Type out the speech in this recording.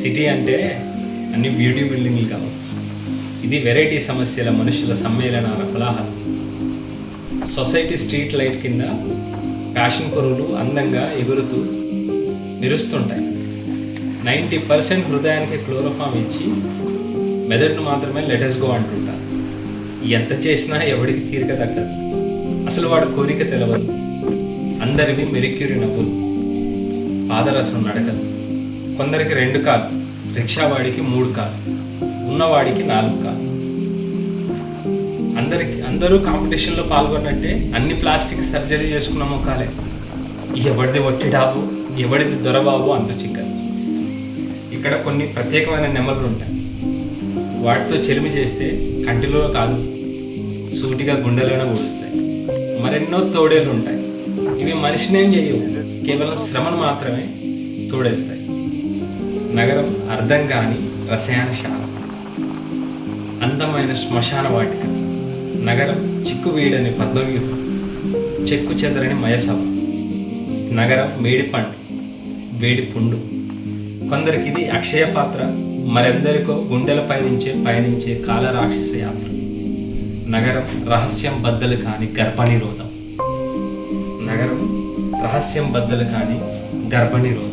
City అంటే అన్ని beauty బిల్డింగ్లు కావు. ఇది వెరైటీ సమస్యల మనుషుల సమ్మేళనాల కోలాహలం. సొసైటీ స్ట్రీట్ లైట్ కింద ఫ్యాషన్ పురుగులు అందంగా ఎగురుతూ మెరుస్తుంటాయి. 90% హృదయానికి క్లోరోఫామ్ ఇచ్చి మెదడును మాత్రమే లెటర్స్ గో అంటుంటారు. ఎంత చేసినా ఎవడికి తీరిక దక్కదు. అసలు వాడు కోరిక తెలవదు. అందరివి మెరిక్యూరి నవ్వులు, పాదరసం నడకలు. కొందరికి 2 కాళ్ళు, రిక్షావాడికి 3 కాళ్ళు, ఉన్నవాడికి 4 కాళ్ళు. అందరూ కాంపిటీషన్లో పాల్గొన్నట్టే అన్ని ప్లాస్టిక్ సర్జరీ చేసుకున్న ముఖాలే. ఎవడిది వట్టి డాబు, ఎవడిది దొరబాబు అంత చిక్కదు. ఇక్కడ కొన్ని ప్రత్యేకమైన నెమలు ఉంటాయి. వాటితో చెలిమి చేస్తే కంటిలో కాదు, సూటిగా గుండెలోనే ఊడుస్తాయి. మరెన్నో తోడేళ్ళు ఉంటాయి. ఇవి మనిషినేం చేయవు, కేవలం శ్రమను మాత్రమే తోడేస్తాయి. నగరం అర్థం కాని రసాయనశాల, అందమైన శ్మశాన వాటిక. నగరం చిక్కు వీడని పద్మవ్యూహం, చెక్కు చెదరని మయసభ. నగరం మేడి పండు, వేడి పుండు. కొందరికి ఇది అక్షయ పాత్ర, మరెందరికో గుండెలపై పయనించే కాలరాక్షస యాత్ర. నగరం రహస్యం బద్దలు కాని గర్భనిరోధం. నగరం రహస్యం బద్దలు కాని గర్భనిరోధం.